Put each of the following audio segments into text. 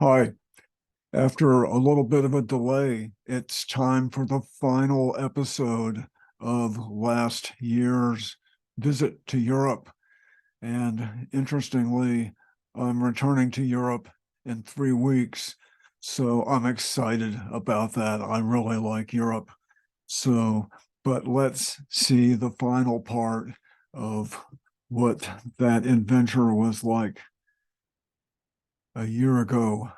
Hi. After a little bit of a delay, it's time for the final episode of last year's visit to Europe. And interestingly, I'm returning to Europe in 3 weeks. So I'm excited about that. I really like Europe. So, but let's see the final part of what that adventure was like a year ago,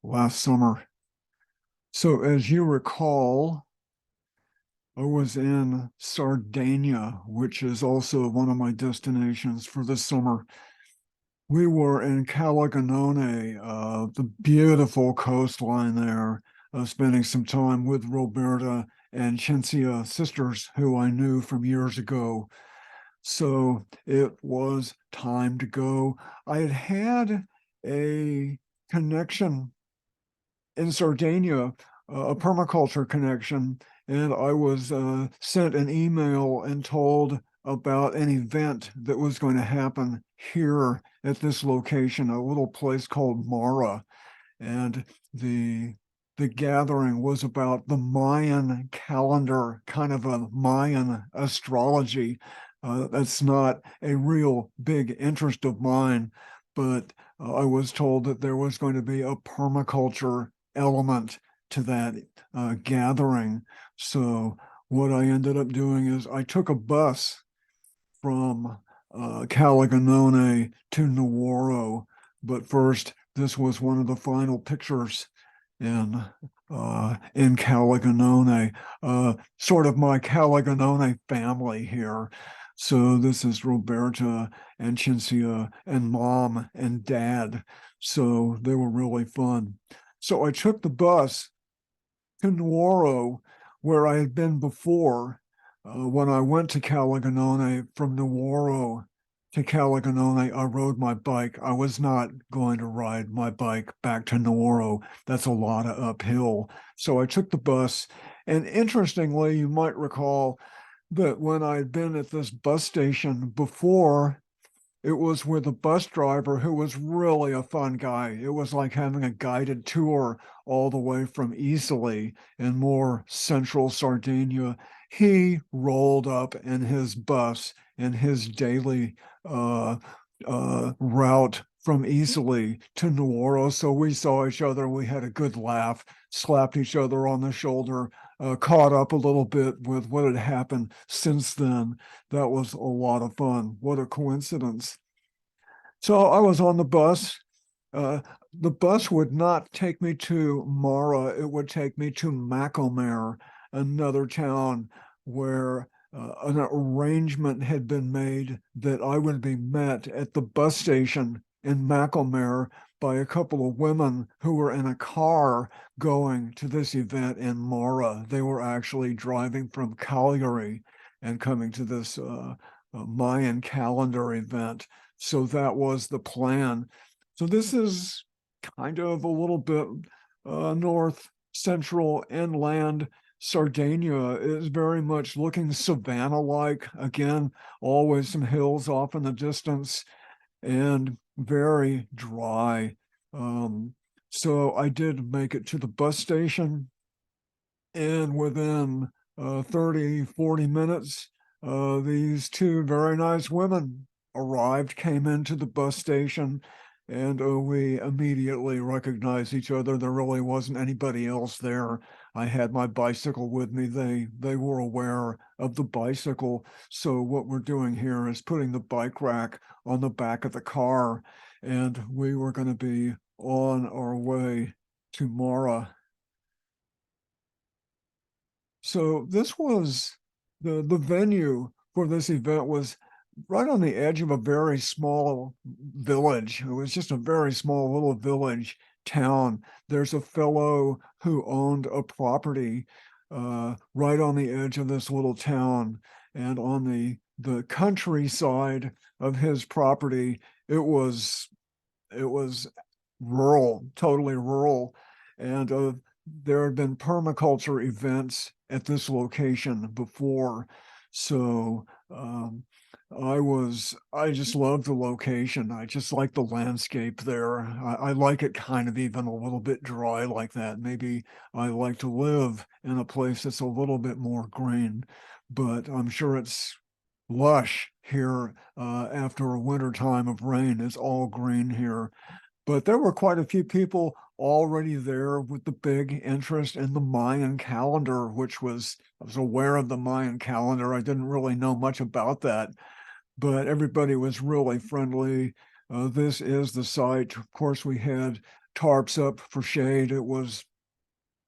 last summer. So, as you recall, I was in Sardinia, which is also one of my destinations for the summer. We were in Calagonone, the beautiful coastline there, spending some time with Roberta and Cinzia sisters, who I knew from years ago. So it was time to go. I had had a connection in Sardinia, a permaculture connection, and I was sent an email and told about an event that was going to happen here at this location, a little place called Mara, and the the gathering was about the Mayan calendar, kind of a Mayan astrology. That's not a real big interest of mine, but I was told that there was going to be a permaculture element to that gathering. So what I ended up doing is I took a bus from Calagonone to Nuoro. But first, this was one of the final pictures in Calagonone, sort of my Calagonone family here. So this is Roberta and Cinzia and mom and dad. So they were really fun. So I took the bus to Nuoro, where I had been before. When I went to Calagonone from Nuoro to Calagonone, I rode my bike. I was not going to ride my bike back to Nuoro. That's a lot of uphill. So I took the bus. And interestingly, you might recall that when I'd been at this bus station before, it was with a bus driver who was really a fun guy. It was like having a guided tour all the way from Isole in more central Sardinia. He rolled up in his bus in his daily uh, route from Isole to Nuoro. So we saw each other, we had a good laugh, slapped each other on the shoulder, caught up a little bit with what had happened since then. That was a lot of fun. What a coincidence. So I was on the bus. Uh, the bus would not take me to Mara. It would take me to Macomer, another town where an arrangement had been made that I would be met at the bus station in Macomer by a couple of women who were in a car going to this event in Mara. They were actually driving from Calgary and coming to this Mayan calendar event. So that was the plan. So this is kind of a little bit north central inland. Sardinia is very much looking savanna-like. Again, always some hills off in the distance and very dry. Um, so I did make it to the bus station, and within 30, 40 minutes, these two very nice women arrived, came into the bus station, and we immediately recognized each other. There really wasn't anybody else there. I had my bicycle with me. They were aware of the bicycle. So what we're doing here is putting the bike rack on the back of the car, and we were going to be on our way to Mora. So this was the venue for this event was right on the edge of a very small village. It was just a very small little village town. There's a fellow who owned a property right on the edge of this little town, and on the countryside of his property, it was rural, totally rural, and there had been permaculture events at this location before. So I just love the location. I just like the landscape there. I like it kind of even a little bit dry like that. Maybe I like to live in a place that's a little bit more green, but I'm sure it's lush here after a winter time of rain. It's all green here. But there were quite a few people already there with the big interest in the Mayan calendar, I was aware of the Mayan calendar. I didn't really know much about that, but everybody was really friendly. This is the site. Of course, we had tarps up for shade. It was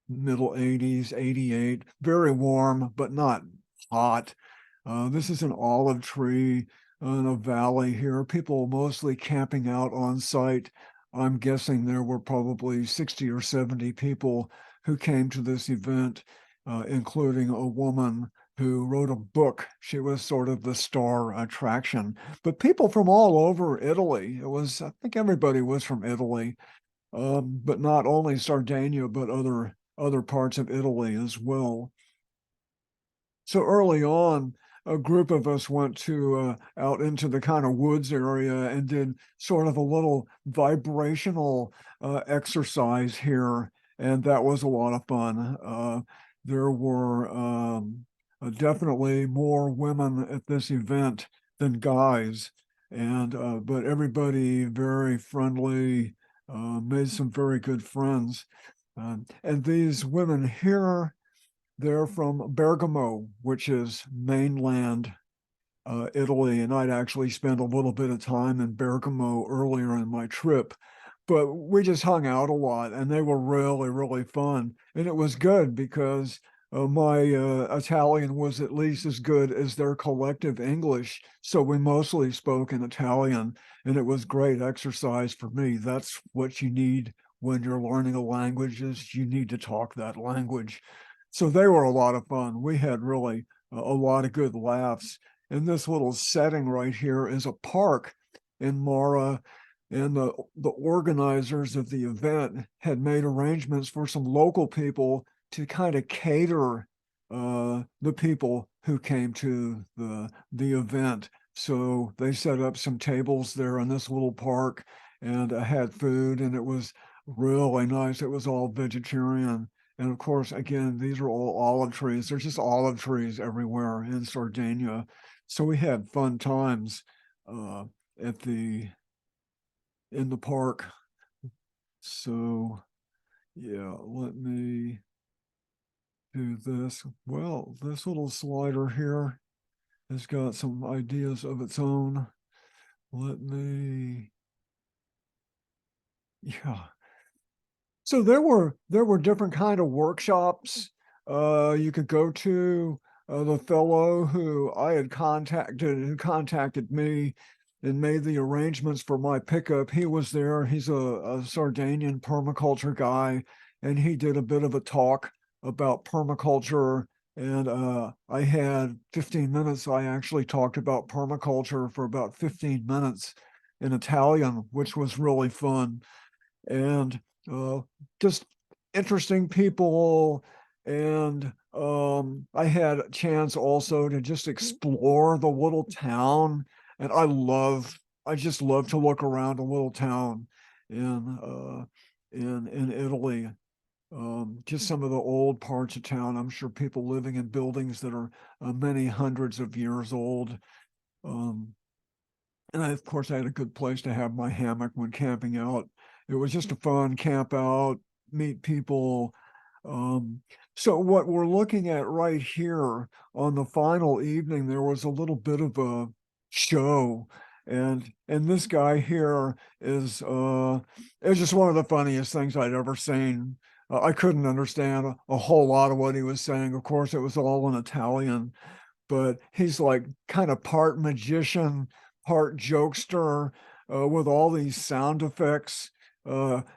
middle 80s, 88, very warm, but not hot. This is an olive tree in a valley here. People mostly camping out on site. I'm guessing there were probably 60 or 70 people who came to this event, including a woman who wrote a book. She was sort of the star attraction. But people from all over Italy. I think everybody was from Italy, but not only Sardinia, but other parts of Italy as well. So early on, a group of us went to out into the kind of woods area and did sort of a little vibrational exercise here, and that was a lot of fun. There were definitely more women at this event than guys, and but everybody very friendly, made some very good friends. And these women here, they're from Bergamo, which is mainland Italy, and I'd actually spent a little bit of time in Bergamo earlier in my trip. But we just hung out a lot, and they were really, really fun. And it was good because my Italian was at least as good as their collective English. So we mostly spoke in Italian, and it was great exercise for me. That's what you need when you're learning a language, is you need to talk that language. So they were a lot of fun. We had really a lot of good laughs. And this little setting right here is a park in Mara, and the organizers of the event had made arrangements for some local people to kind of cater the people who came to the event. So they set up some tables there in this little park and had food, and it was really nice. It was all vegetarian. And of course, again, these are all olive trees. There's just olive trees everywhere in Sardinia. So we had fun times uh, at the in the park. So yeah, let me do this. Well, this little slider here has got some ideas of its own. Let me, yeah. So there were different kind of workshops you could go to. The fellow who I had contacted, who contacted me and made the arrangements for my pickup, he was there. He's a Sardinian permaculture guy, and he did a bit of a talk about permaculture. And I had 15 minutes. I actually talked about permaculture for about 15 minutes in Italian, which was really fun. And uh, just interesting people. And I had a chance also to just explore the little town. And I just love to look around a little town in in Italy. Just some of the old parts of town. I'm sure people living in buildings that are many hundreds of years old. Um, and of course, I had a good place to have my hammock when camping out. It was just a fun camp out, meet people. Um, so what we're looking at right here on the final evening, there was a little bit of a show, and this guy here is just one of the funniest things I'd ever seen. I couldn't understand a whole lot of what he was saying. Of course, it was all in Italian, but he's like kind of part magician, part jokester, with all these sound effects.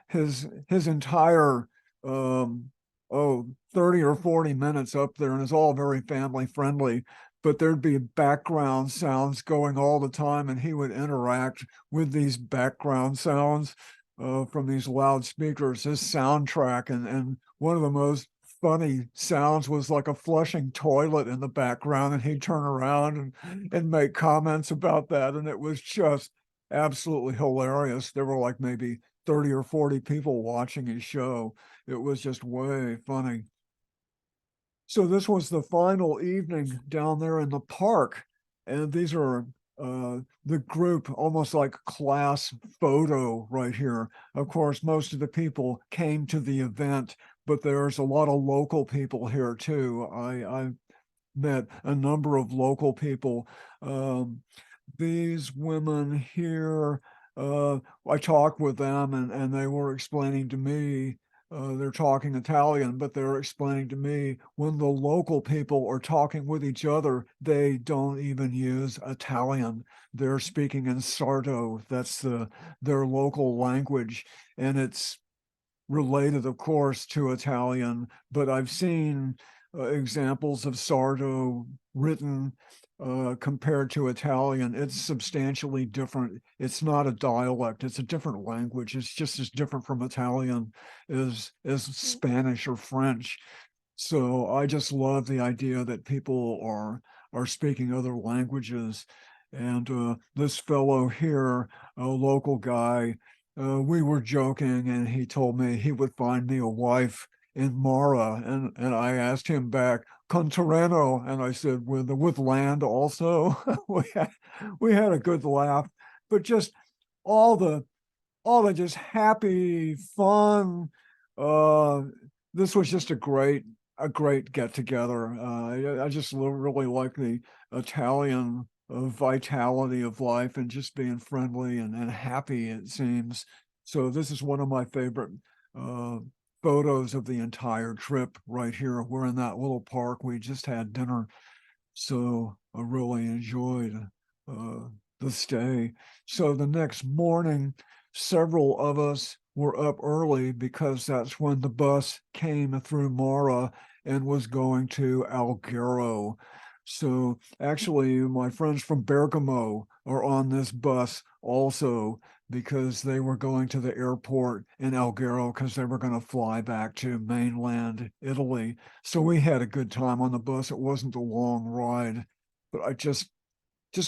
His entire um, 30 or 40 minutes up there, and it's all very family friendly. But there'd be background sounds going all the time, and he would interact with these background sounds from these loudspeakers, his soundtrack, and one of the most funny sounds was like a flushing toilet in the background, and he'd turn around and make comments about that, and it was just absolutely hilarious. There were like maybe 30 or 40 people watching his show. It was just way funny. So this was the final evening down there in the park, and these are the group, almost like class photo right here. Of course, most of the people came to the event, but there's a lot of local people here too. I met a number of local people. Um, these women here, uh, I talked with them and they were explaining to me, they're talking Italian, but they're explaining to me when the local people are talking with each other, they don't even use Italian. They're speaking in Sardo. That's their local language. And it's related, of course, to Italian, but I've seen examples of Sardo written compared to Italian. It's substantially different. It's not a dialect, it's a different language. It's just as different from Italian as Spanish or French. So I just love the idea that people are speaking other languages. And this fellow here, a local guy, we were joking, and he told me he would find me a wife in Mara, and I asked him back, "Con terreno," and I said, "With land also." We had a good laugh, but just all the just happy, fun. Uh, this was just a great get together. I just really like the Italian vitality of life and just being friendly and happy, it seems. So this is one of my favorite uh, photos of the entire trip right here. We're in that little park. We just had dinner, so I really enjoyed uh, the stay. So the next morning, several of us were up early because that's when the bus came through Mara and was going to Alghero. So actually, my friends from Bergamo are on this bus also because they were going to the airport in Alghero because they were going to fly back to mainland Italy. So we had a good time on the bus. It wasn't a long ride, but I just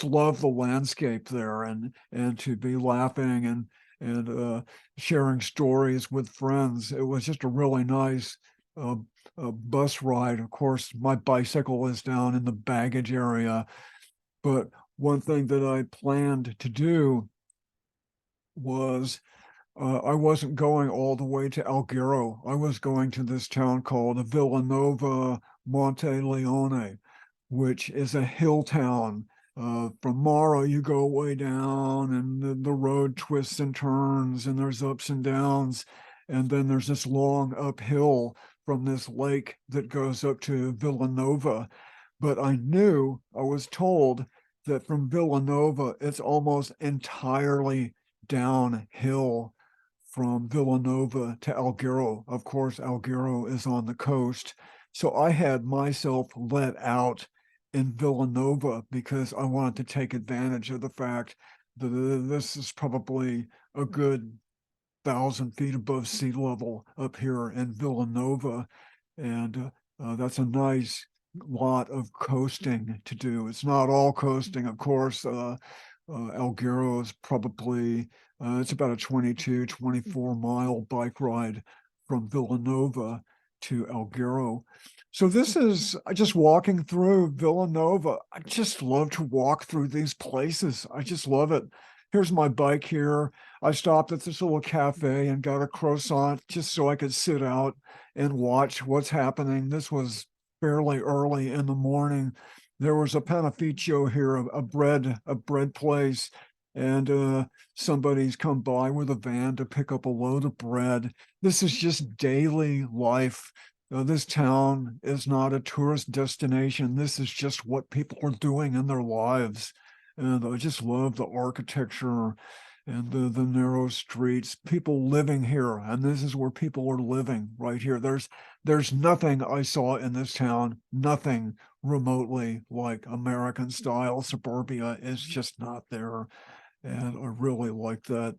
love the landscape there and to be laughing and sharing stories with friends. It was just a really nice uh, bus ride. Of course, my bicycle is down in the baggage area, but one thing that I planned to do was I wasn't going all the way to Alghero. I was going to this town called Villa Nova Monteleone, which is a hill town. From Mara, you go way down, and the road twists and turns, and there's ups and downs. And then there's this long uphill from this lake that goes up to Villanova. But I was told that from Villanova, it's almost entirely downhill from Villanova to Alghero. Of course, Alghero is on the coast. So I had myself let out in Villanova because I wanted to take advantage of the fact that this is probably a good 1,000 feet above sea level up here in Villanova. And that's a nice lot of coasting to do. It's not all coasting, of course. Alghero is probably, it's about a 22, 24-mile bike ride from Villanova to Alghero. So this is just walking through Villanova. I just love to walk through these places. I just love it. Here's my bike here. I stopped at this little cafe and got a croissant just so I could sit out and watch what's happening. This was fairly early in the morning. There was a panificio here, a bread place, and somebody's come by with a van to pick up a load of bread. This is just daily life. This town is not a tourist destination. This is just what people are doing in their lives. And I just love the architecture and the narrow streets, people living here. And this is where people are living right here. There's nothing I saw in this town, nothing remotely like American style suburbia is just not there. And I really like that.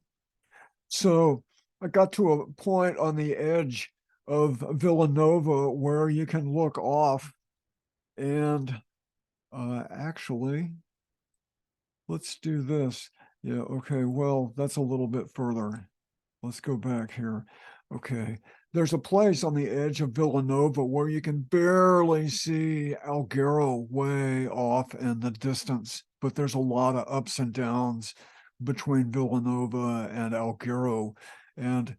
So I got to a point on the edge of Villanova where you can look off. And actually, let's do this. Yeah, okay, well, that's a little bit further. Let's go back here. Okay. There's a place on the edge of Villanova where you can barely see Alghero way off in the distance, but there's a lot of ups and downs between Villanova and Alghero. And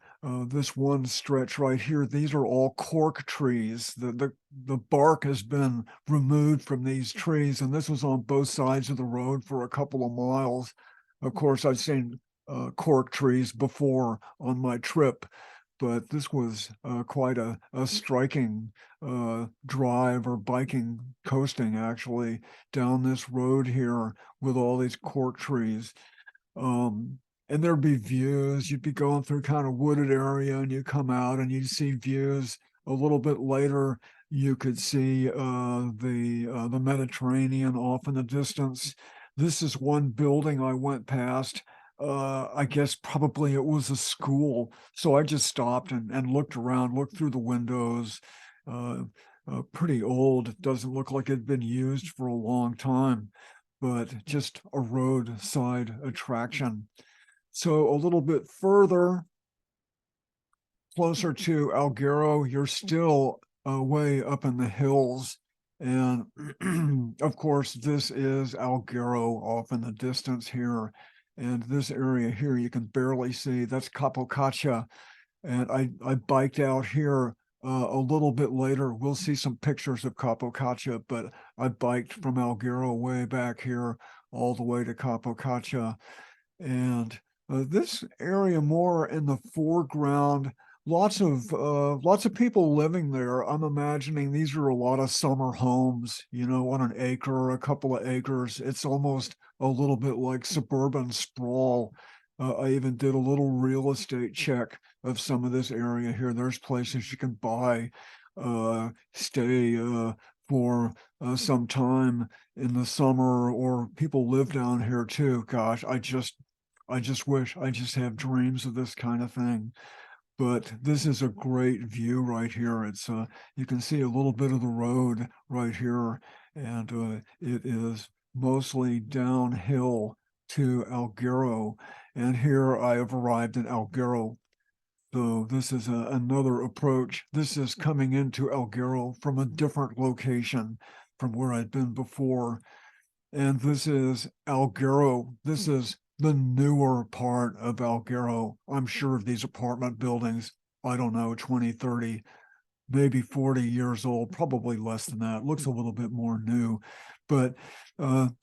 this one stretch right here, these are all cork trees. The bark has been removed from these trees, and this was on both sides of the road for a couple of miles. Of course, I've seen cork trees before on my trip, but this was quite a striking drive or biking, coasting actually down this road here with all these cork trees. Um, and there'd be views. You'd be going through kind of wooded area and you come out and you'd see views. A little bit later, you could see the Mediterranean off in the distance. This is one building I went past. I guess probably it was a school. So I just stopped and looked around, looked through the windows. Uh, Pretty old. It doesn't look like it'd been used for a long time, but just a roadside attraction. So a little bit further, closer to Alghero, you're still way up in the hills. And of course, this is Alghero off in the distance here. And this area here, you can barely see. That's Capo Cacchia. And I biked out here a little bit later. We'll see some pictures of Capo Cacchia, but I biked from Alghero way back here all the way to Capo Cacchia. And this area more in the foreground, lots of people living there. I'm imagining these are a lot of summer homes, on an acre or a couple of acres. It's almost a little bit like suburban sprawl. I even did a little real estate check of some of this area here. There's places you can buy, stay for some time in the summer, or people live down here too. Gosh, I just wish I just have dreams of this kind of thing. But this is a great view right here. It's you can see a little bit of the road right here, and it is mostly downhill to Alghero. And here I have arrived in Alghero. So this is another approach. This is coming into Alghero from a different location from where I'd been before. And this is Alghero. This is the newer part of Alghero. I'm sure these apartment buildings, I don't know, 20, 30, maybe 40 years old, probably less than that. It looks a little bit more new. But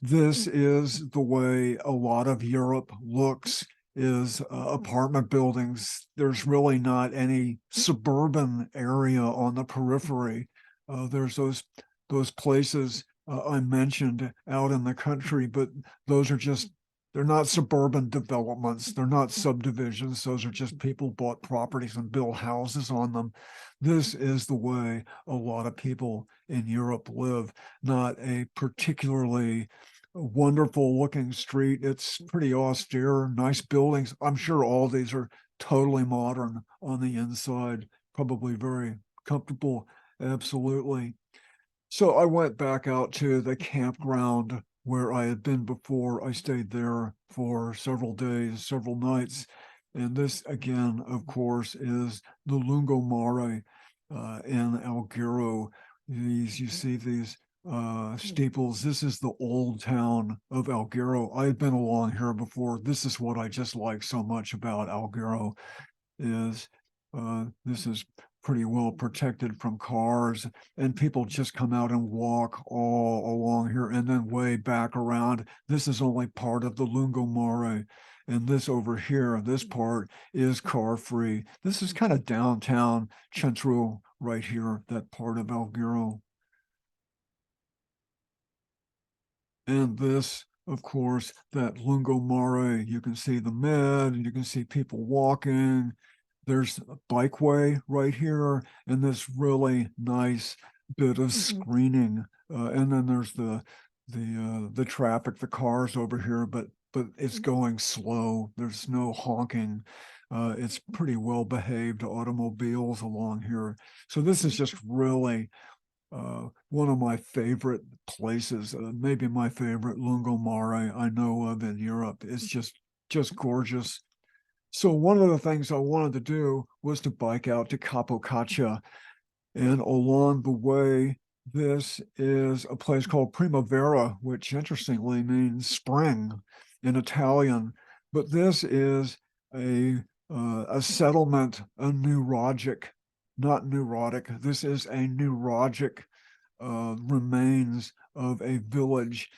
this is the way a lot of Europe looks, is apartment buildings. There's really not any suburban area on the periphery. There's those places I mentioned out in the country, but those are just, they're not suburban developments. They're not subdivisions. Those are just people bought properties and built houses on them. This is the way a lot of people in Europe live, not a particularly wonderful looking street. It's pretty austere, nice buildings. I'm sure all these are totally modern on the inside, probably very comfortable. Absolutely. So I went back out to the campground where I had been before. I stayed there for several days, several nights. And this, again, of course, is the Lungo Mare in Alghero. You see these steeples. This is the old town of Alghero. I had been along here before. This is what I just like so much about Alghero, is this is pretty well protected from cars, and people just come out and walk all along here and then way back around. This is only part of the Lungo Mare, and this over here, this part is car free. This is kind of downtown Centro right here, that part of Alghero. And this, of course, that Lungo Mare, you can see the med, and you can see people walking. There's a bikeway right here, and this really nice bit of screening. And then there's the traffic, the cars over here, but it's going slow. There's no honking. It's pretty well behaved automobiles along here. So this is just really one of my favorite places, maybe my favorite lungo mare I know of in Europe. It's just gorgeous. So one of the things I wanted to do was to bike out to Capo Cacchia, and along the way, this is a place called Primavera, which interestingly means spring in Italian. But this is a settlement, a neurologic, not neurotic. This is a neurologic remains of a village.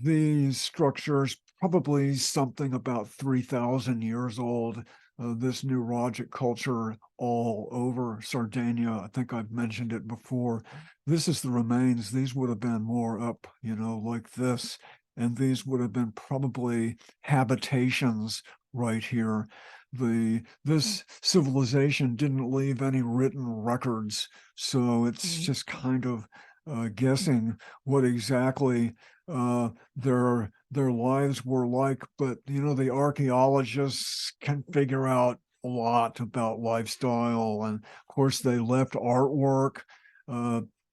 These structures, probably something about 3,000 years old, this neurologic culture all over Sardinia. I think I've mentioned it before. This is the remains. These would have been more up, like this. And these would have been probably habitations right here. This civilization didn't leave any written records, so it's just kind of guessing what exactly their lives were like. But the archaeologists can figure out a lot about lifestyle, and of course they left artwork.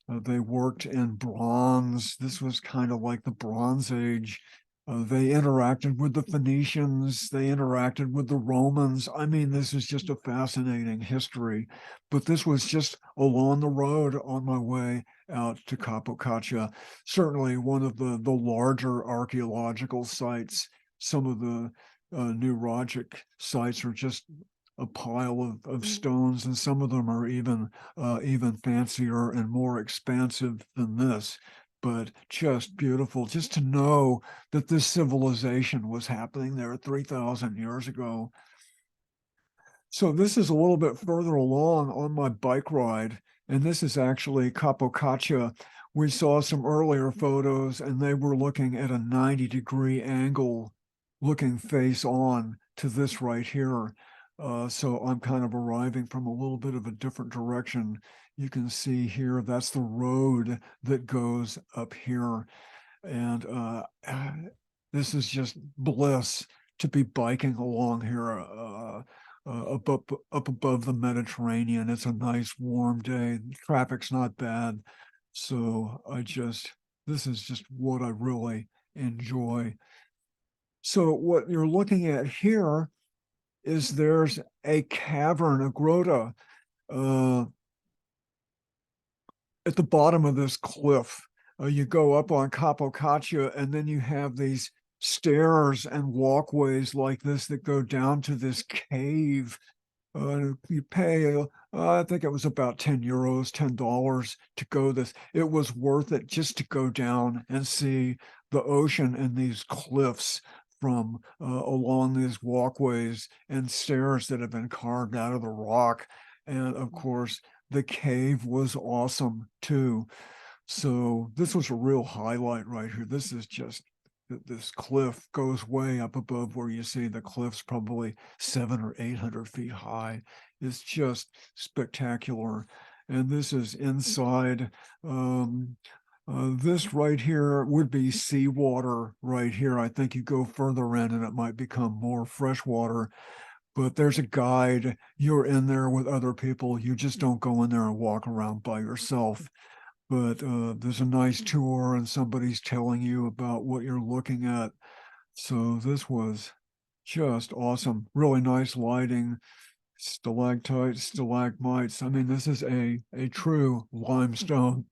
They worked in bronze. This was kind of like the Bronze Age. They interacted with the Phoenicians. They interacted with the Romans. I mean, this is just a fascinating history. But this was just along the road on my way out to Capo Cacchia. Certainly one of the larger archaeological sites. Some of the neurologic sites are just a pile of stones, and some of them are even fancier and more expansive than this. But just beautiful, just to know that this civilization was happening there 3,000 years ago. So this is a little bit further along on my bike ride, and this is actually Capo Cacchia. We saw some earlier photos, and they were looking at a 90-degree angle, looking face on to this right here. So I'm kind of arriving from a little bit of a different direction. You can see here, that's the road that goes up here. And this is just bliss to be biking along here up above the Mediterranean. It's a nice warm day. Traffic's not bad. So this is just what I really enjoy. So what you're looking at here is there's a cavern, a grota, at the bottom of this cliff. You go up on Capo Cacchia, and then you have these stairs and walkways like this that go down to this cave. You pay, I think it was about 10 euros, $10 to go this. It was worth it just to go down and see the ocean and these cliffs from along these walkways and stairs that have been carved out of the rock. And of course, the cave was awesome too. So this was a real highlight right here. This is just, this cliff goes way up above where you see the cliff's probably 700 or 800 feet high. It's just spectacular. And this is inside. This right here would be seawater right here. I think you go further in and it might become more freshwater. But there's a guide. You're in there with other people. You just don't go in there and walk around by yourself. But there's a nice tour and somebody's telling you about what you're looking at. So this was just awesome. Really nice lighting, stalactites, stalagmites. I mean, this is a true limestone,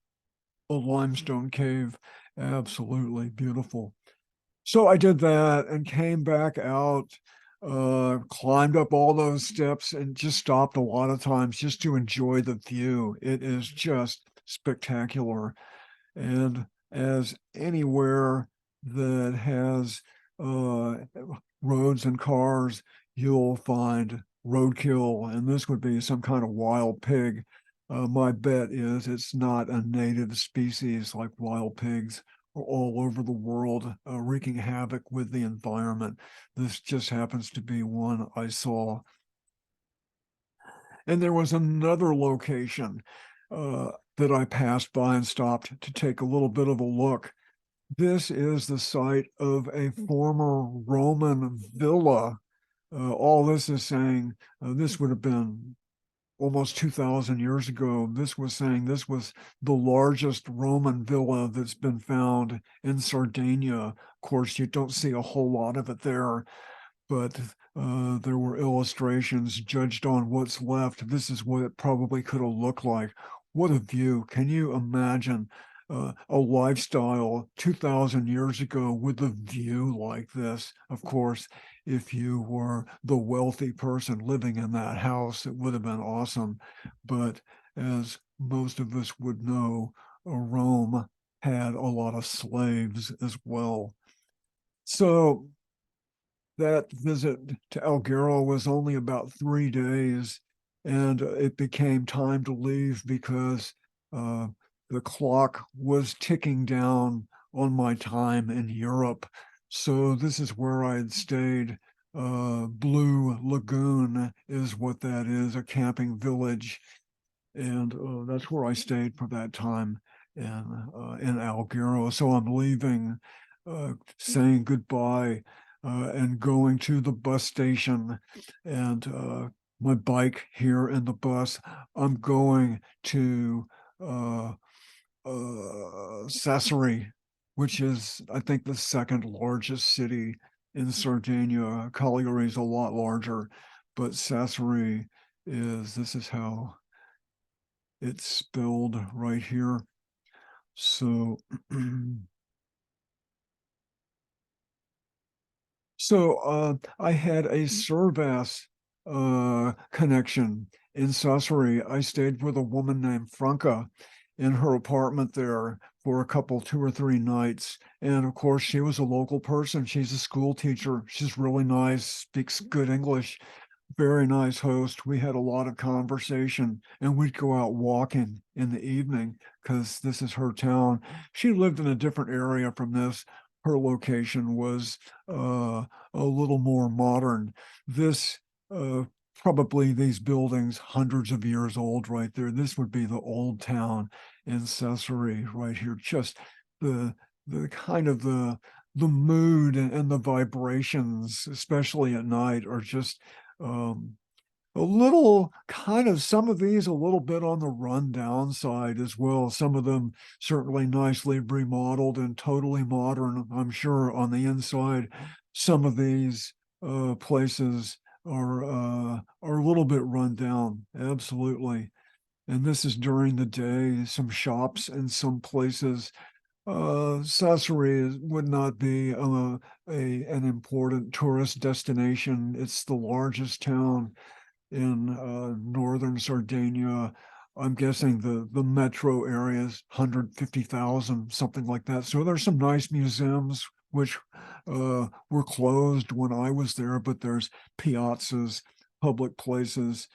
a limestone cave. Absolutely beautiful. So I did that and came back out, climbed up all those steps and just stopped a lot of times just to enjoy the view. It is just spectacular. And as anywhere that has roads and cars, you'll find roadkill, and this would be some kind of wild pig. My bet is it's not a native species like wild pigs all over the world, wreaking havoc with the environment. This just happens to be one I saw. And there was another location that I passed by and stopped to take a little bit of a look. This is the site of a former Roman villa All this is saying this would have been almost 2,000 years ago. This was saying this was the largest Roman villa that's been found in Sardinia. Of course, you don't see a whole lot of it there, but there were illustrations judged on what's left. This is what it probably could have looked like. What a view. Can you imagine a lifestyle 2,000 years ago with a view like this? Of course, if you were the wealthy person living in that house, it would have been awesome. But as most of us would know, Rome had a lot of slaves as well. So that visit to Alghero was only about 3 days, and it became time to leave because uh, the clock was ticking down on my time in Europe. So this is where I had stayed. Blue Lagoon is what that is, a camping village, and that's where I stayed for that time in Alghero. So I'm leaving, saying goodbye, and going to the bus station, and my bike here in the bus. I'm going to uh, Sassari, which is, I think, the second largest city in Sardinia. Cagliari is a lot larger, but Sassari is, this is how it's spelled right here. So, I had a Servas connection in Sassari. I stayed with a woman named Franca in her apartment there for a couple, 2 or 3 nights. And of course, she was a local person. She's a school teacher. She's really nice, speaks good English, very nice host. We had a lot of conversation, and we'd go out walking in the evening because this is her town. She lived in a different area from this. Her location was a little more modern. This uh, probably these buildings hundreds of years old right there. This would be the old town in Sassari right here. Just the the kind of the mood and the vibrations, especially at night, are just um, a little kind of, some of these a little bit on the rundown side as well. Some of them certainly nicely remodeled and totally modern, I'm sure, on the inside. Some of these places are a little bit run down, absolutely. And this is during the day. Some shops in some places. Sassari would not be an important tourist destination. It's the largest town in northern Sardinia. I'm guessing the metro area is 150,000, something like that. So there's some nice museums which were closed when I was there, but there's piazzas, public places.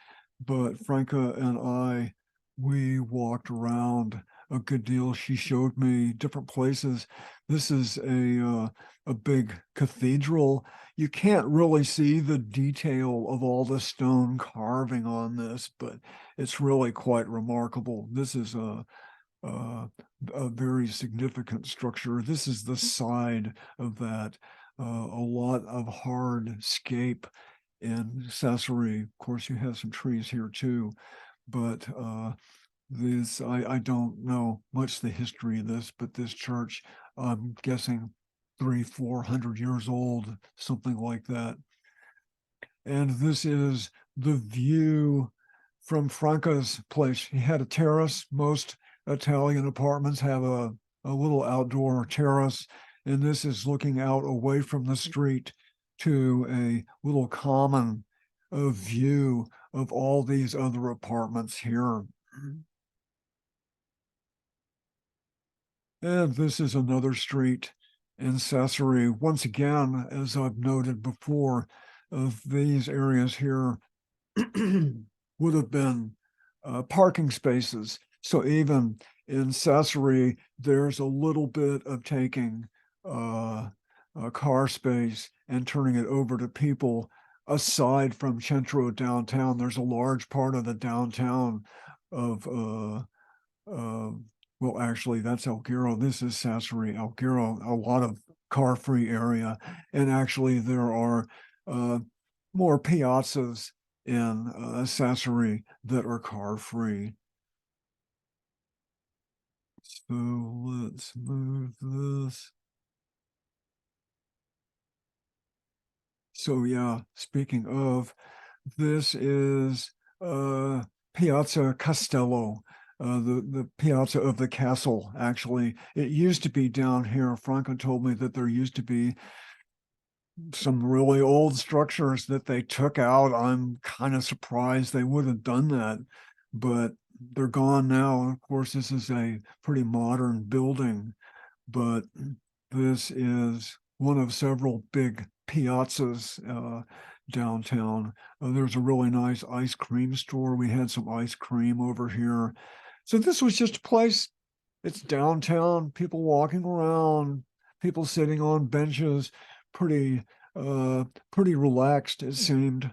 But Franca and I, we walked around a good deal. She showed me different places. This is a big cathedral. You can't really see the detail of all the stone carving on this, but it's really quite remarkable. This is a, a very significant structure. This is the side of that. A lot of hard scape in Sassari. Of course, you have some trees here too, but this, I don't know much the history of this, but this church, I'm guessing 300-400 years old, something like that. And this is the view from Franca's place. He had a terrace. Most Italian apartments have a little outdoor terrace, and this is looking out away from the street to a little common view of all these other apartments here. And this is another street in Sassari. Once again, as I've noted before, of these areas here would have been parking spaces. So even in Sassari, there's a little bit of taking car space and turning it over to people. Aside from Centro downtown, there's a large part of the downtown of uh, well, actually, that's Alghero. This is Sassari. Alghero, a lot of car-free area, and actually, there are uh, more piazzas in Sassari that are car free. So let's move this. So yeah, speaking of, this is uh, Piazza Castello, the piazza of the castle. Actually, it used to be down here. Franca told me that there used to be some really old structures that they took out. I'm kind of surprised they would have done that, but they're gone now. Of course, this is a pretty modern building, but this is one of several big piazzas downtown. There's a really nice ice cream store. We had some ice cream over here. So this was just a place. It's downtown, people walking around, people sitting on benches, pretty pretty relaxed it seemed.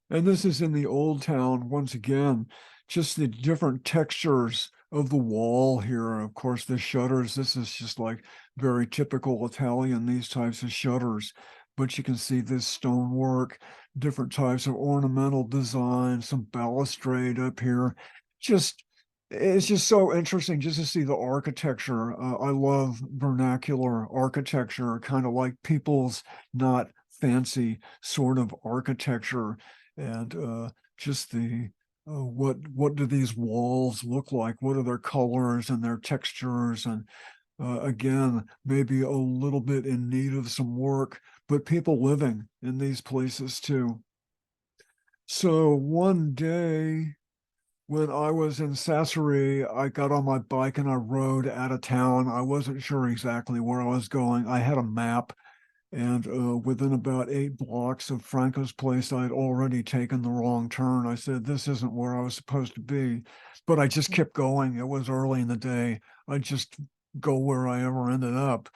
And this is in the old town once again, just the different textures of the wall here. Of course, the shutters, this is just like very typical Italian, these types of shutters. But you can see this stonework, different types of ornamental design, some balustrade up here. Just, it's just so interesting just to see the architecture. I love vernacular architecture, kind of like people's not fancy sort of architecture and just the what do these walls look like? What are their colors and their textures? And again, maybe a little bit in need of some work, but people living in these places too. So one day when I was in Sassari, I got on my bike and I rode out of town. I wasn't sure exactly where I was going. I had a map and within about 8 blocks of Franco's place, I'd already taken the wrong turn. I said, this isn't where I was supposed to be. But I just kept going. It was early in the day. I just go where I ever ended up.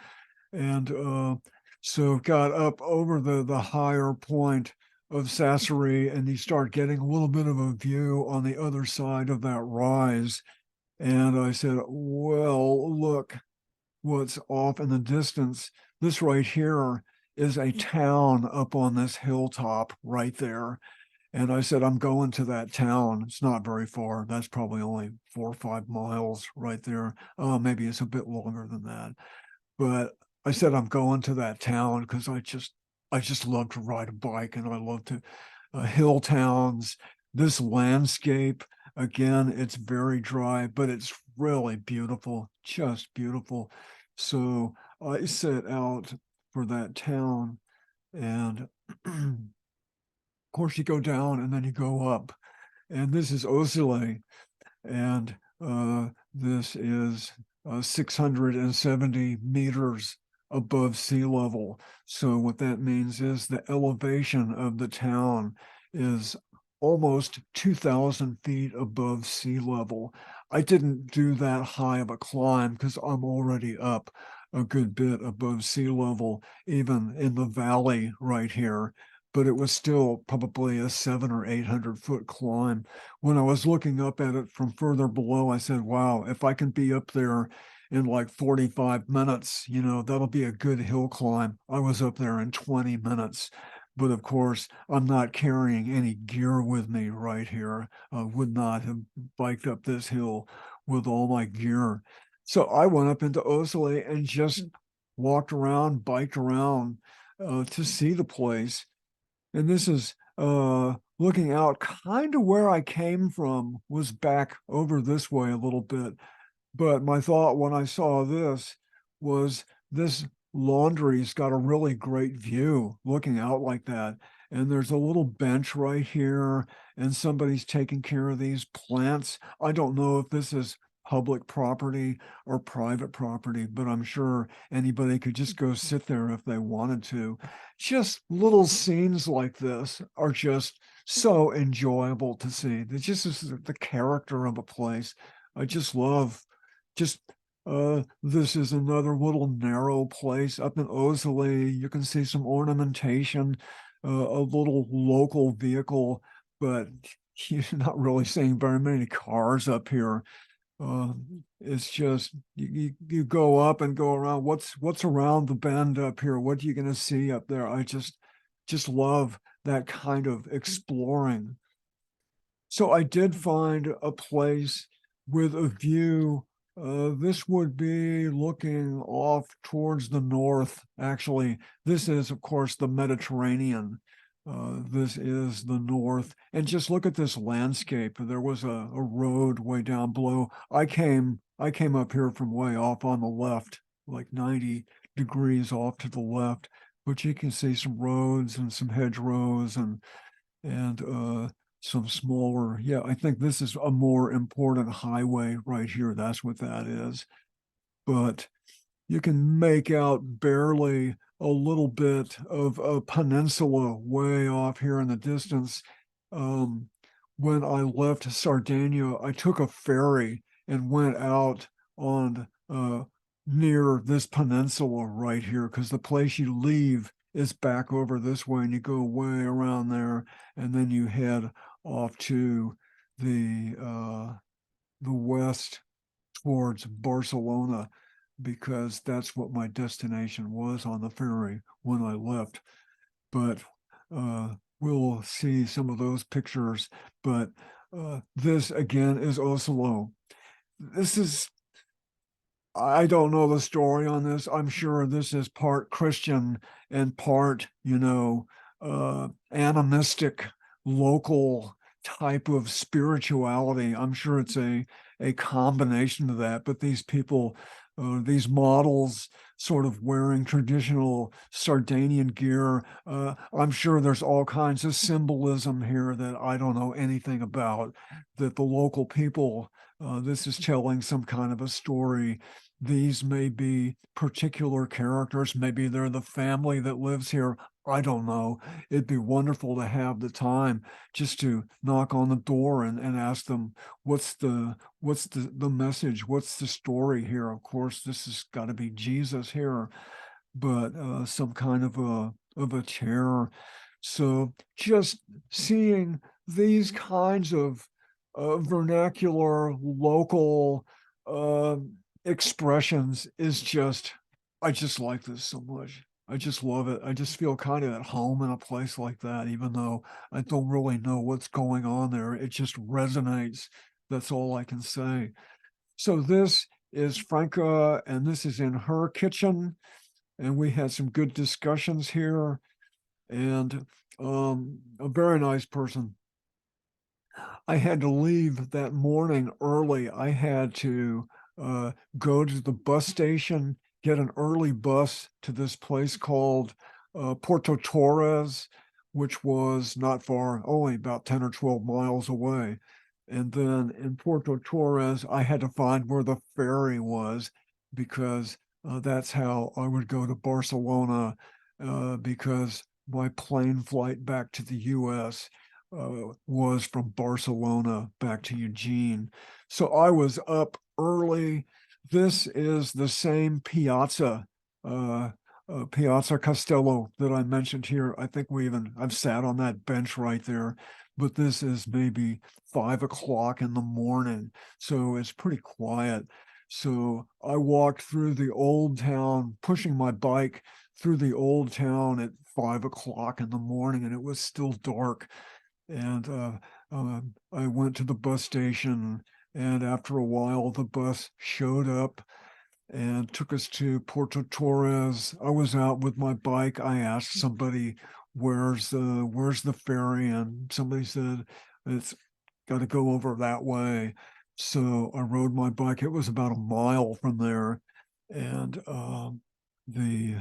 And so got up over the higher point of Sassari, and you start getting a little bit of a view on the other side of that rise. And I said, well, look, what's off in the distance. This right here is a town up on this hilltop right there. And I said, I'm going to that town. It's not very far. That's probably only 4 or 5 miles right there. Maybe it's a bit longer than that. But I said, I'm going to that town because I just love to ride a bike and I love to hill towns. This landscape, again, it's very dry, but it's really beautiful, just beautiful. So I set out for that town, and of course, you go down and then you go up. And this is Osilo, and this is 670 meters above sea level. So what that means is the elevation of the town is almost 2,000 feet above sea level. I didn't do that high of a climb because I'm already up a good bit above sea level, even in the valley right here. But it was still probably a 700 or 800 foot climb. When I was looking up at it from further below, I said, wow, if I can be up there in like 45 minutes, that'll be a good hill climb. I was up there in 20 minutes. But of course, I'm not carrying any gear with me right here. I would not have biked up this hill with all my gear. So I went up into Oslo and just walked around, biked around to see the place. And this is looking out kind of where I came from was back over this way a little bit. But my thought when I saw this was this laundry's got a really great view looking out like that. And there's a little bench right here, and somebody's taking care of these plants. I don't know if this is public property or private property, but I'm sure anybody could just go sit there if they wanted to. Just little scenes like this are just so enjoyable to see. It's just the character of a place. I just love just this is another little narrow place up in Osilo. You can see some ornamentation, a little local vehicle, but you're not really seeing very many cars up here. It's just you go up and go around. What's around the bend up here? What are you going to see up there? I just just love that kind of exploring. So I did find a place with a view. This would be looking off towards the north. Actually, this is, of course, the Mediterranean. This is the north. And just look at this landscape. There was a road way down below. I came up here from way off on the left, like 90 degrees off to the left. But you can see some roads and some hedgerows and some smaller. Yeah, I think this is a more important highway right here. That's what that is. But you can make out barely a little bit of a peninsula way off here in the distance. Um, when I left Sardinia, I took a ferry and went out on near this peninsula right here because the place you leave is back over this way and you go way around there and then you head off to the west towards Barcelona because that's what my destination was on the ferry when I left. But we'll see some of those pictures. But this again is Osilo. This is, I don't know the story on this. I'm sure this is part Christian and part, animistic, local type of spirituality. I'm sure it's a combination of that. But these people, these models, sort of wearing traditional Sardinian gear. I'm sure there's all kinds of symbolism here that I don't know anything about. That the local people, this is telling some kind of a story. These may be particular characters. Maybe they're the family that lives here. I don't know. It'd be wonderful to have the time just to knock on the door and ask them, what's the message? What's the story here? Of course, this has got to be Jesus here, but some kind of a terror. So just seeing these kinds of vernacular, local uh, expressions is just, I just like this so much. I just love it. I just feel kind of at home in a place like that, even though I don't really know what's going on there. It just resonates. That's all I can say. So this is Franca, and this is in her kitchen. And we had some good discussions here, and a very nice person. I had to leave that morning early. I had to go to the bus station, get an early bus to this place called Porto Tores, which was not far, only about 10 or 12 miles away. And then in Porto Torres, I had to find where the ferry was because that's how I would go to Barcelona because my plane flight back to the US was from Barcelona back to Eugene. So I was up early. This is the same piazza, Piazza Castello that I mentioned here. I think I've sat on that bench right there, but this is maybe 5 o'clock in the morning. So it's pretty quiet. So I walked through the old town, pushing my bike through the old town at 5 o'clock in the morning, and it was still dark. And I went to the bus station, and after a while, the bus showed up and took us to Porto Torres. I was out with my bike. I asked somebody, where's the ferry? And somebody said, it's got to go over that way. So I rode my bike. It was about a mile from there. And the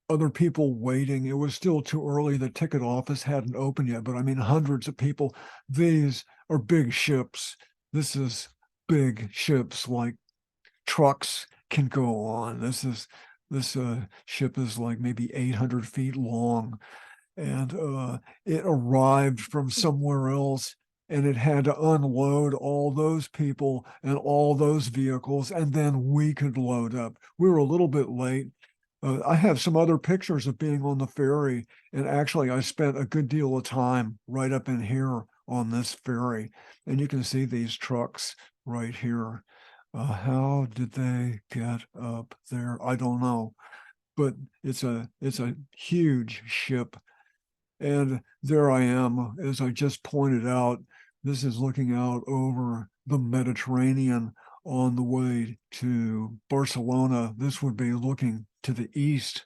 other people waiting. It was still too early. The ticket office hadn't opened yet, but I mean, hundreds of people. These are big ships. This is big ships like trucks can go on. This ship is like maybe 800 feet long, and it arrived from somewhere else, and it had to unload all those people and all those vehicles, and then we could load up. We were a little bit late. I have some other pictures of being on the ferry, and actually, I spent a good deal of time right up in here on this ferry, and you can see these trucks right here. How did they get up there? I don't know. but it's a huge ship. And there I am, as I just pointed out, this is looking out over the Mediterranean on the way to Barcelona. This would be looking to the east,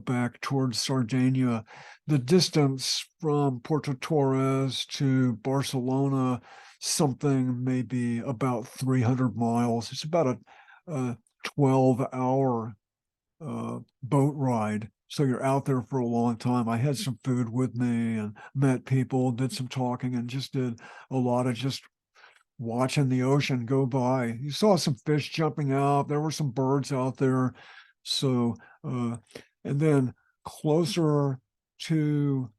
back towards Sardinia. The distance from Porto Torres to Barcelona, something maybe about 300 miles. It's about a 12-hour boat ride. So you're out there for a long time. I had some food with me and met people, did some talking, and just did a lot of just watching the ocean go by. You saw some fish jumping out. There were some birds out there. So, and then closer to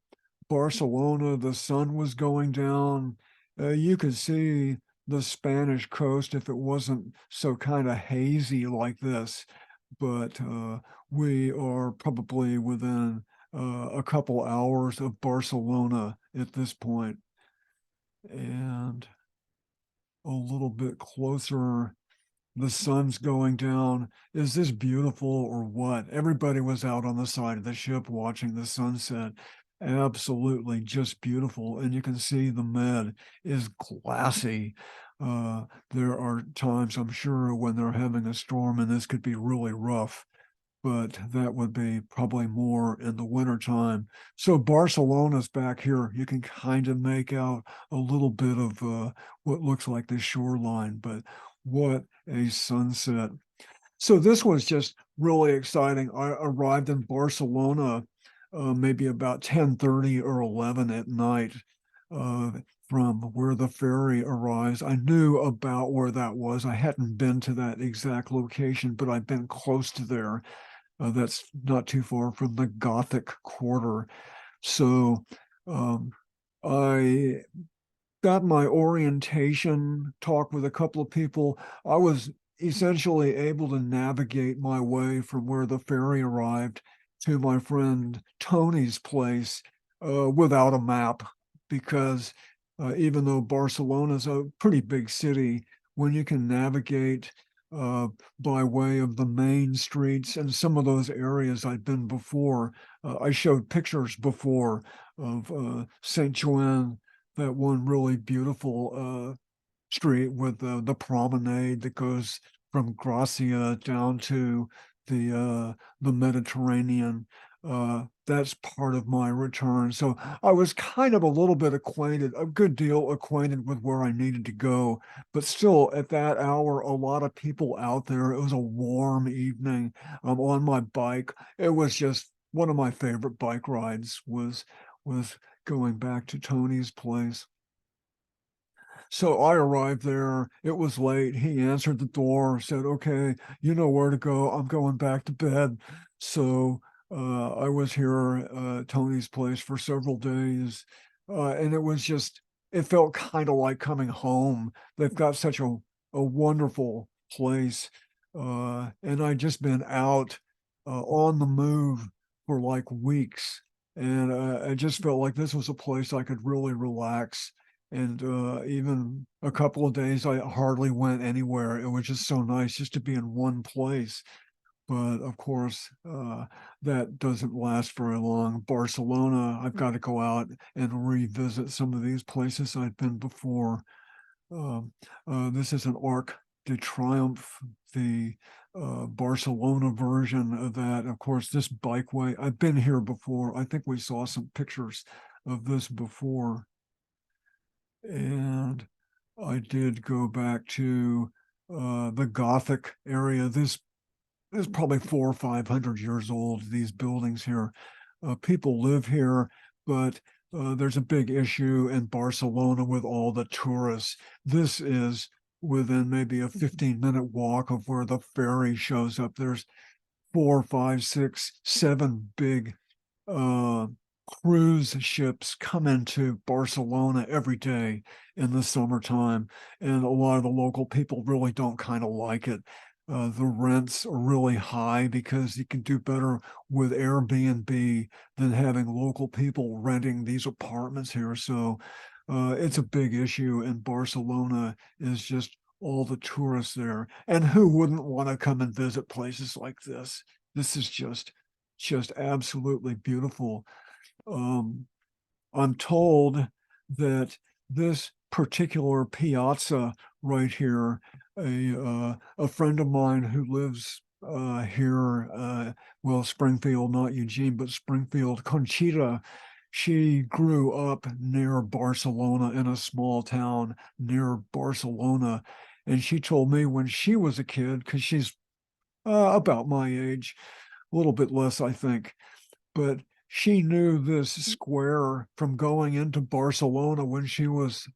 Barcelona, the sun was going down. You could see the Spanish coast if it wasn't so kind of hazy like this, but we are probably within a couple hours of Barcelona at this point, and a little bit closer. The sun's going down. Is this beautiful or what? Everybody was out on the side of the ship watching the sunset. Absolutely just beautiful. And you can see the Med is glassy. There are times, I'm sure, when they're having a storm and this could be really rough, but that would be probably more in the wintertime. So Barcelona's back here. You can kind of make out a little bit of what looks like the shoreline, but what a sunset. So this was just really exciting. I arrived in Barcelona maybe about 10:30 or 11 at night uh, from where the ferry arrives. I knew about where that was. I hadn't been to that exact location, but I've been close to there. That's not too far from the Gothic Quarter. So um, I got my orientation, talked with a couple of people. I was essentially able to navigate my way from where the ferry arrived to my friend Tony's place without a map, because even though Barcelona's a pretty big city, when you can navigate uh, by way of the main streets and some of those areas I'd been before, I showed pictures before of Saint Joan, that one really beautiful street with the promenade that goes from Gracia down to the Mediterranean. That's part of my return. So I was kind of a little bit acquainted, a good deal acquainted with where I needed to go, but still at that hour, a lot of people out there. It was a warm evening. I'm on my bike. It was just one of my favorite bike rides was going back to Tony's place. So I arrived there. It was late. He answered the door, said, "Okay, you know where to go. I'm going back to bed." So I was here Tony's place for several days. And it was just, it felt kind of like coming home. They've got such a wonderful place. And I'd just been out on the move for like weeks. And I just felt like this was a place I could really relax. And even a couple of days, I hardly went anywhere. It was just so nice just to be in one place. But of course, that doesn't last very long. Barcelona, I've got to go out and revisit some of these places I've been before. Um, this is an Arc de Triomphe, the Barcelona version of that. Of course, this bikeway, I've been here before. I think we saw some pictures of this before. And I did go back to the Gothic area. This is probably 400 or 500 years old, these buildings here. People live here, but there's a big issue in Barcelona with all the tourists. This is within maybe a 15-minute walk of where the ferry shows up. There's four, five, six, seven big uh, cruise ships come into Barcelona every day in the summertime, and a lot of the local people really don't kind of like it. The rents are really high because you can do better with Airbnb than having local people renting these apartments here. So it's a big issue in Barcelona, is just all the tourists there. And who wouldn't want to come and visit places like this? This is just absolutely beautiful. Um, I'm told that this particular piazza right here, a friend of mine who lives here, well, Springfield, not Eugene, but Springfield, Conchita, she grew up near Barcelona in a small town near Barcelona. And she told me when she was a kid, because she's about my age, a little bit less, I think, but she knew this square from going into Barcelona when she was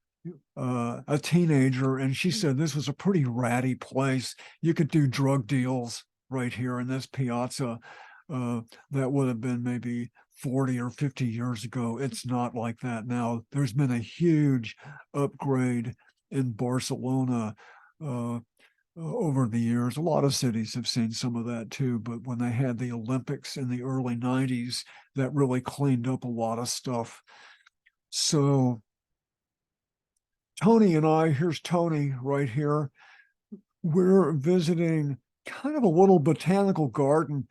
a teenager, and she said this was a pretty ratty place. You could do drug deals right here in this piazza. Uh, that would have been maybe 40 or 50 years ago. It's not like that now. There's been a huge upgrade in Barcelona. Over the years. A lot of cities have seen some of that too, but when they had the Olympics in the early 90s, that really cleaned up a lot of stuff. So Toni and I, here's Toni right here. We're visiting kind of a little botanical garden.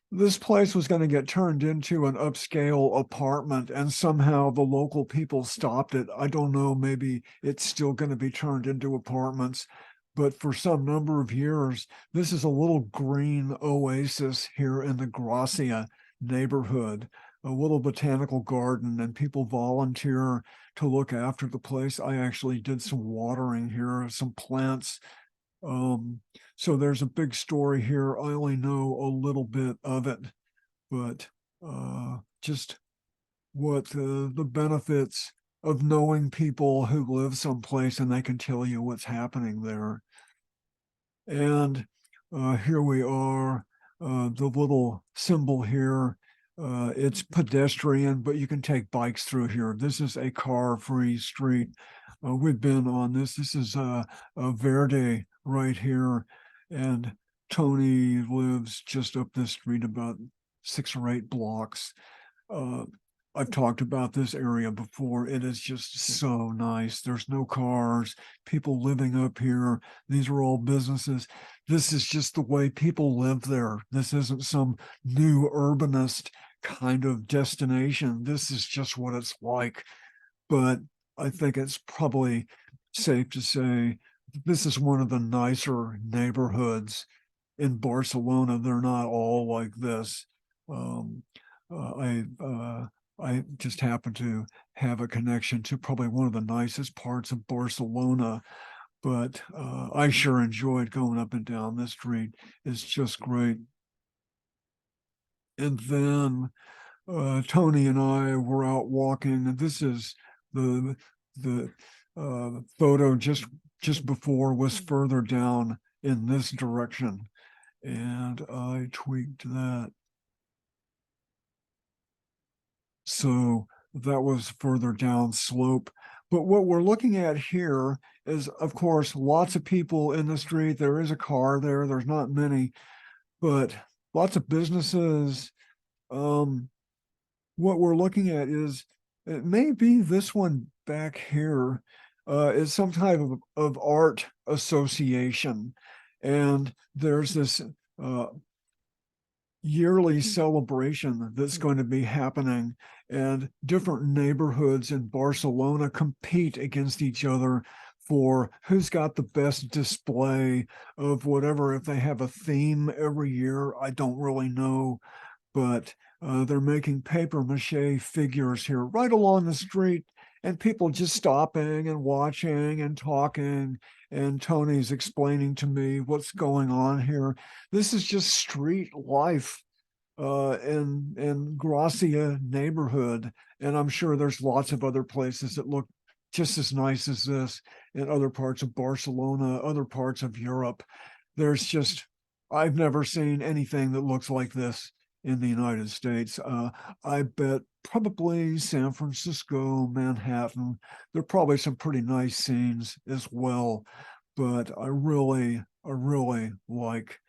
This place was going to get turned into an upscale apartment, and somehow the local people stopped it. I don't know, maybe it's still going to be turned into apartments, but for some number of years, this is a little green oasis here in the Gracia neighborhood, a little botanical garden, and people volunteer to look after the place. I actually did some watering here, some plants. Um, so there's a big story here. I only know a little bit of it, but just what the benefits of knowing people who live someplace and they can tell you what's happening there. And here we are, the little symbol here. It's pedestrian, but you can take bikes through here. This is a car-free street. We've been on this. This is a Verde right here. And Toni lives just up this street about 6 or 8 blocks. Uh, I've talked about this area before. It is just so nice. There's no cars, people living up here. These are all businesses. This is just the way people live there. This isn't some new urbanist kind of destination. This is just what it's like. But I think it's probably safe to say this is one of the nicer neighborhoods in Barcelona. They're not all like this. Um, uh, I uh, I just happen to have a connection to probably one of the nicest parts of Barcelona, but I sure enjoyed going up and down this street. It's just great. And then Toni and I were out walking, and this is the photo just before was further down in this direction, and I tweaked that. So that was further down slope. But what we're looking at here is, of course, lots of people in the street. There is a car there. There's not many, but lots of businesses. Um, what we're looking at is it may be this one back here is some type of art association. And there's this yearly celebration that's going to be happening, and different neighborhoods in Barcelona compete against each other for who's got the best display of whatever. If they have a theme every year, I don't really know, but they're making paper mache figures here right along the street, and people just stopping and watching and talking. And Toni's explaining to me what's going on here. This is just street life in Gracia neighborhood, and I'm sure there's lots of other places that look just as nice as this in other parts of Barcelona, other parts of Europe. There's just I've never seen anything that looks like this in the United States. I bet probably San Francisco, Manhattan, there are probably some pretty nice scenes as well. But I really like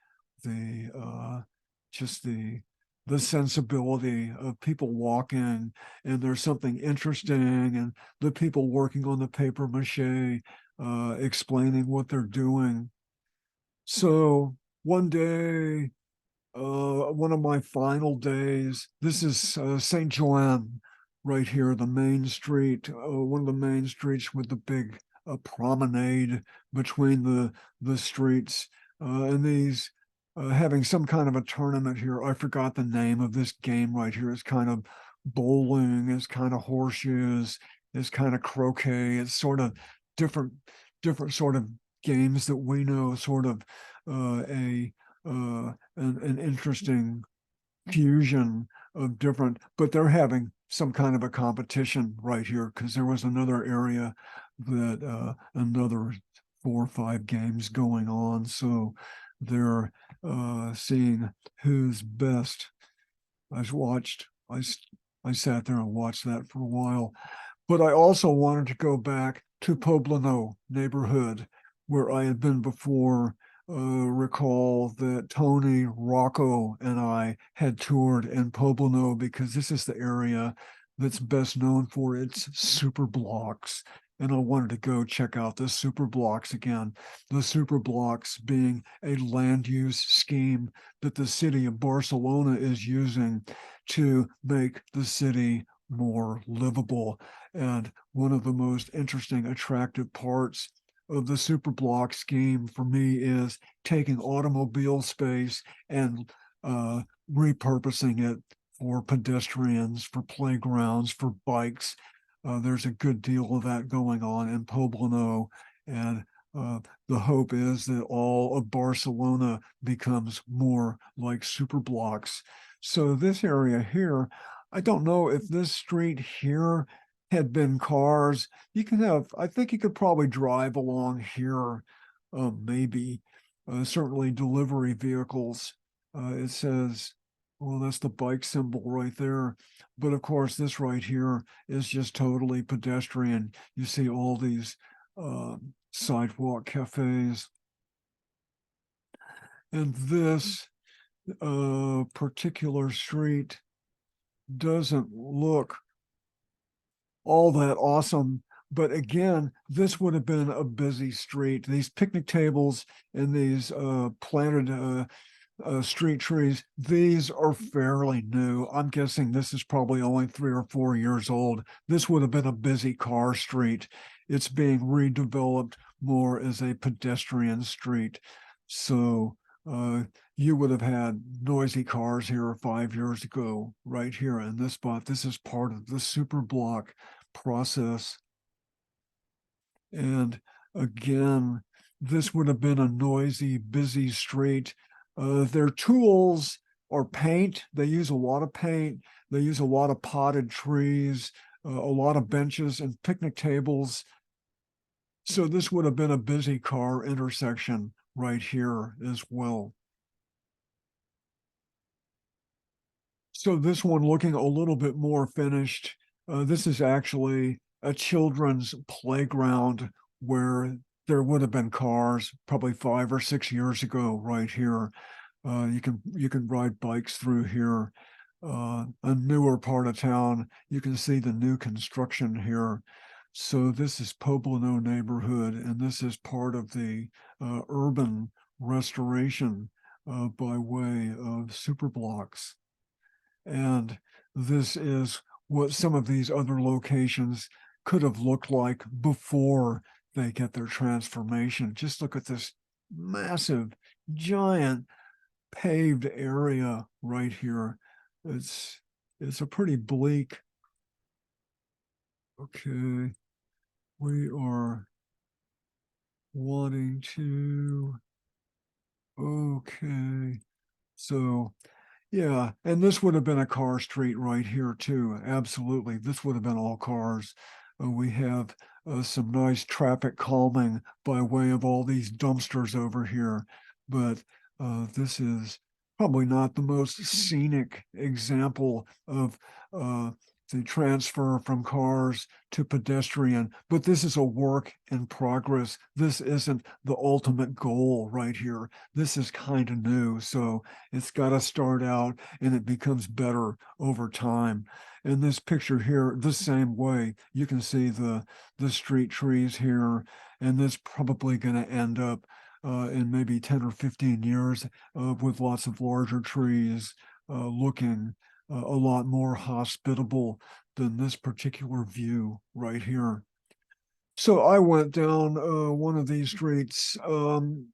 the just the sensibility of people walking, and there's something interesting, and the people working on the paper mache explaining what they're doing. So one day one of my final days. This is St. Joanne right here, the main street, one of the main streets with the big promenade between the streets. And these having some kind of a tournament here. I forgot the name of this game right here. It's kind of bowling, it's kind of horseshoes, it's kind of croquet. It's sort of different, different sort of games that we know, sort of a an interesting fusion of different, but they're having some kind of a competition right here because there was another area that another 4 or 5 games going on. So they're seeing who's best. I watched, I sat there and watched that for a while. But I also wanted to go back to Poblano neighborhood where I had been before. Recall that Tony, Rocco, and I had toured in Poblano because this is the area that's best known for its super blocks. And I wanted to go check out the super blocks again. The super blocks being a land use scheme that the city of Barcelona is using to make the city more livable. And one of the most interesting, attractive parts of the super block scheme for me is taking automobile space and repurposing it for pedestrians, for playgrounds, for bikes. There's a good deal of that going on in Poblano, and the hope is that all of Barcelona becomes more like super blocks. So this area here, I don't know if this street here had been cars. You can have, I think you could probably drive along here, maybe, certainly delivery vehicles. It says, well, that's the bike symbol right there. But of course, this right here is just totally pedestrian. You see all these sidewalk cafes. And this particular street doesn't look all that awesome. But again, this would have been a busy street. These picnic tables and these planted street trees, these are fairly new. I'm guessing this is probably only 3 or 4 years old. This would have been a busy car street. It's being redeveloped more as a pedestrian street. So you would have had noisy cars here 5 years ago, right here in this spot. This is part of the super block process. And again, this would have been a noisy, busy street. Their tools are paint. They use a lot of paint. They use a lot of potted trees, a lot of benches and picnic tables. So this would have been a busy car intersection right here as well. So this one looking a little bit more finished. This is actually a children's playground where there would have been cars probably 5 or 6 years ago right here. You can ride bikes through here. A newer part of town, you can see the new construction here. So this is Poblano neighborhood, and this is part of the urban restoration by way of super blocks. And this is what some of these other locations could have looked like before they get their transformation. Just look at this massive, giant paved area right here. It's it's a pretty bleak. Okay, we are wanting to. Okay, so yeah, and this would have been a car street right here too. Absolutely, this would have been all cars. We have some nice traffic calming by way of all these dumpsters over here, but this is probably not the most scenic example of the transfer from cars to pedestrian, but this is a work in progress. This isn't the ultimate goal right here. This is kind of new, so it's got to start out and it becomes better over time. In this picture here, the same way, you can see the street trees here, and this probably going to end up in maybe 10 or 15 years, with lots of larger trees, looking a lot more hospitable than this particular view right here. So I went down one of these streets, and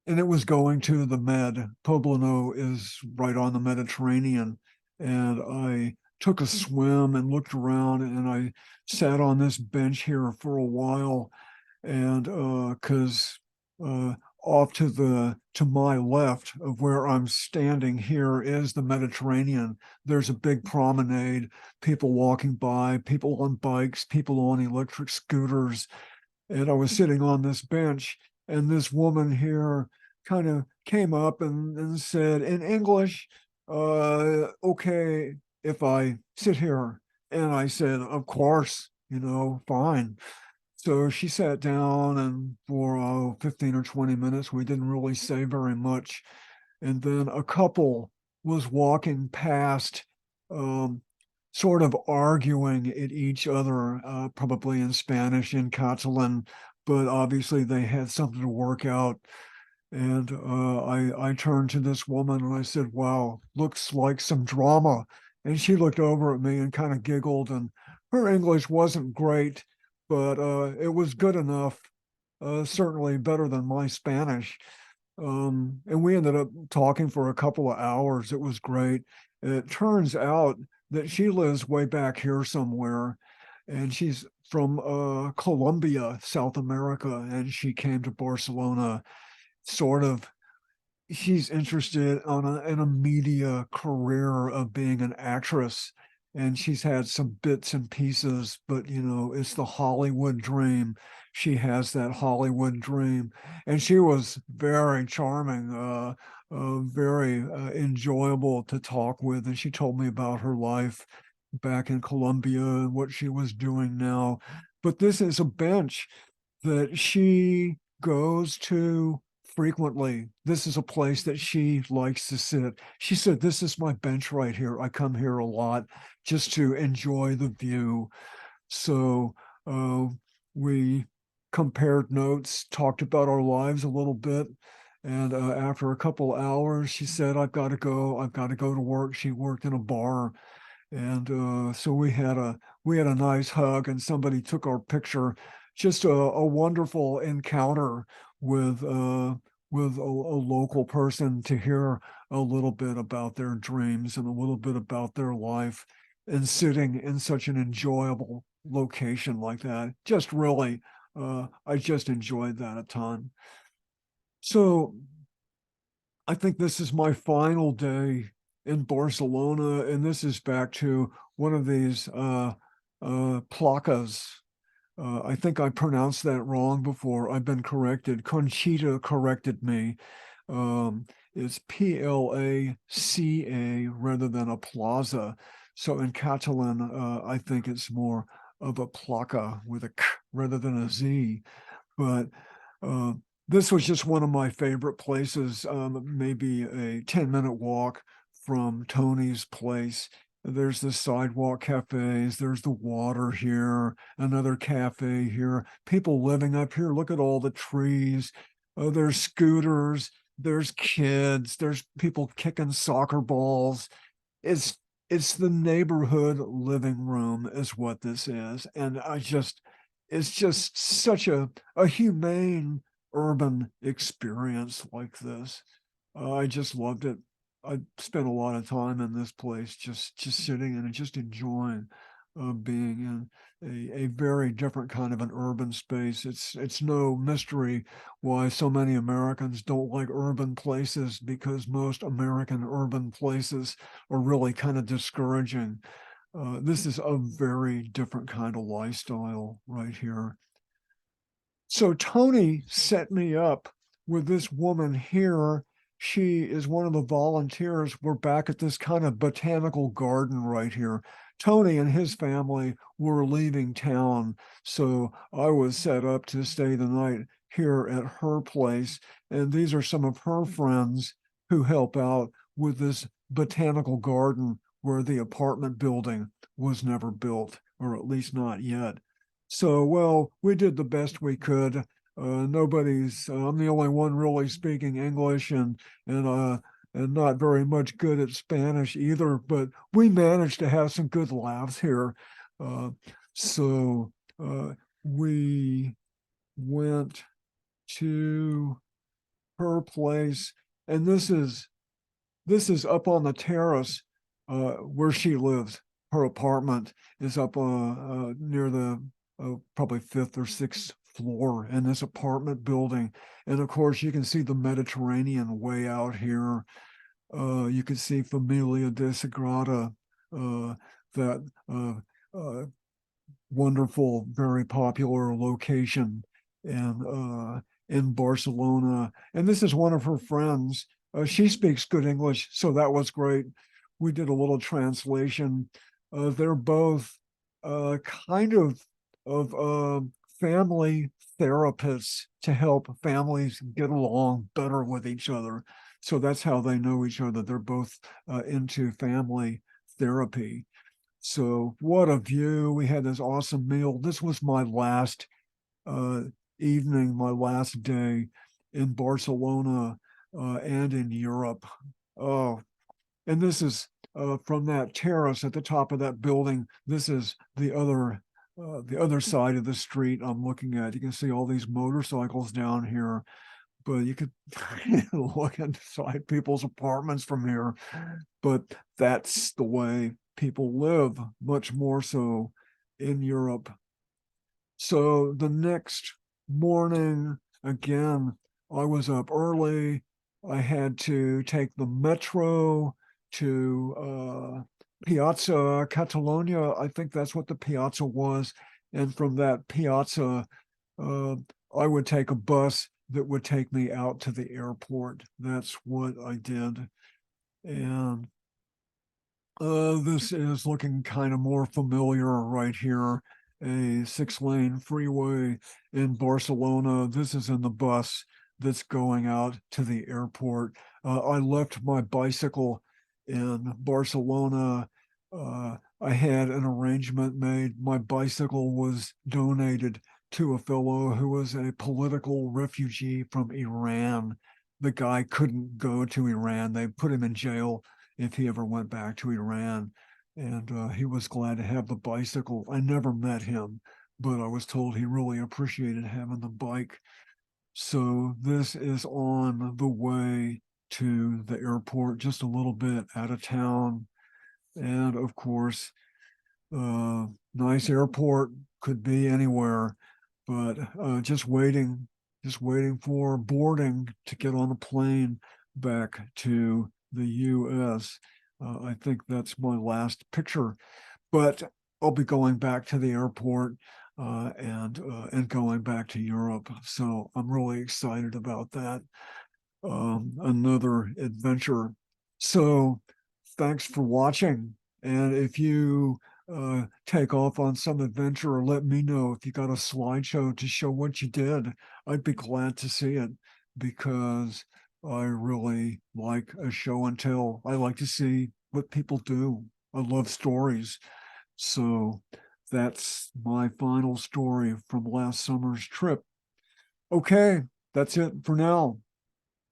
it was going to the Med. Poblano is right on the Mediterranean. And I took a swim and looked around, and I sat on this bench here for a while. And because off to my left of where I'm standing here is the Mediterranean. There's a big promenade, people walking by, people on bikes, people on electric scooters, and I was sitting on this bench, and this woman here kind of came up and said in English, okay, if I sit here. And I said, of course, fine. So she sat down, and for 15 or 20 minutes, we didn't really say very much. And then a couple was walking past, um, sort of arguing at each other, probably in Spanish, in Catalan, but obviously they had something to work out. And I turned to this woman and I said, wow, looks like some drama. And she looked over at me and kind of giggled. And her English wasn't great, but it was good enough, certainly better than my Spanish. And we ended up talking for a couple of hours. It was great. It turns out that she lives way back here somewhere, and she's from Colombia, South America, and she came to Barcelona sort of. She's interested in a media career of being an actress, and she's had some bits and pieces, but it's the Hollywood dream. She has that Hollywood dream, and she was very charming, very enjoyable to talk with, and she told me about her life back in Colombia and what she was doing now. But this is a bench that she goes to frequently. This is a place that she likes to sit. She said, this is my bench right here. I come here a lot just to enjoy the view. So uh, we compared notes, talked about our lives a little bit. And after a couple hours, she said, I've got to go. I've got to go to work. She worked in a bar. And so we had a nice hug, and somebody took our picture. Just a wonderful encounter with a local person to hear a little bit about their dreams and a little bit about their life, and sitting in such an enjoyable location like that. Just really, I just enjoyed that a ton. So I think this is my final day in Barcelona, and this is back to one of these placas. I think I pronounced that wrong before. I've been corrected. Conchita corrected me. Um, it's Placa rather than a plaza. So in Catalan, I think it's more of a placa with a k rather than a z. But uh, this was just one of my favorite places, maybe a 10-minute walk from Tony's place. There's the sidewalk cafes, there's the water here, another cafe here, people living up here. Look at all the trees. There's scooters, there's kids, there's people kicking soccer balls. It's it's the neighborhood living room is what this is. And it's just such a humane urban experience like this. I just loved it. I spent a lot of time in this place, just sitting and just enjoying being in a very different kind of an urban space. It's no mystery why so many Americans don't like urban places, because most American urban places are really kind of discouraging. This is a very different kind of lifestyle right here. So Tony set me up with this woman here. She is one of the volunteers. We're back at this kind of botanical garden right here. Tony and his family were leaving town, so I was set up to stay the night here at her place. And these are some of her friends who help out with this botanical garden where the apartment building was never built, or at least not yet. So, well, we did the best we could. Nobody's. I'm the only one really speaking English, and not very much good at Spanish either. But we managed to have some good laughs here. Uh, so we went to her place, and this is up on the terrace where she lives. Her apartment is up near the probably fifth or sixth floor in this apartment building. And of course, you can see the Mediterranean way out here. You can see Familia de Sagrada, that uh, wonderful, very popular location in Barcelona. And this is one of her friends. She speaks good English, so that was great. We did a little translation. They're both kind of family therapists to help families get along better with each other. So that's how they know each other. They're both into family therapy. So what a view. We had this awesome meal. This was my last uh, evening, my last day in Barcelona and in Europe. Oh, and this is from that terrace at the top of that building. This is the other side of the street I'm looking at. You can see all these motorcycles down here, but you could look inside people's apartments from here. But that's the way people live, much more so in Europe. So the next morning, again, I was up early. I had to take the metro to Piazza Catalonia. I think that's what the piazza was. And from that piazza, uh, I would take a bus that would take me out to the airport. That's what I did. And this is looking kind of more familiar right here. A 6-lane freeway in Barcelona. This is in the bus that's going out to the airport. I left my bicycle in Barcelona. I had an arrangement made. My bicycle was donated to a fellow who was a political refugee from Iran. The guy couldn't go to Iran. They put him in jail if he ever went back to Iran. And he was glad to have the bicycle. I never met him, but I was told he really appreciated having the bike. So this is on the way to the airport, just a little bit out of town. And of course, nice airport, could be anywhere, but just waiting for boarding to get on a plane back to the US. I think that's my last picture, but I'll be going back to the airport and going back to Europe. So I'm really excited about that. Another adventure. So thanks for watching. And if you take off on some adventure, or let me know if you got a slideshow to show what you did. I'd be glad to see it because I really like a show and tell. I like to see what people do. I love stories. So that's my final story from last summer's trip. Okay, that's it for now.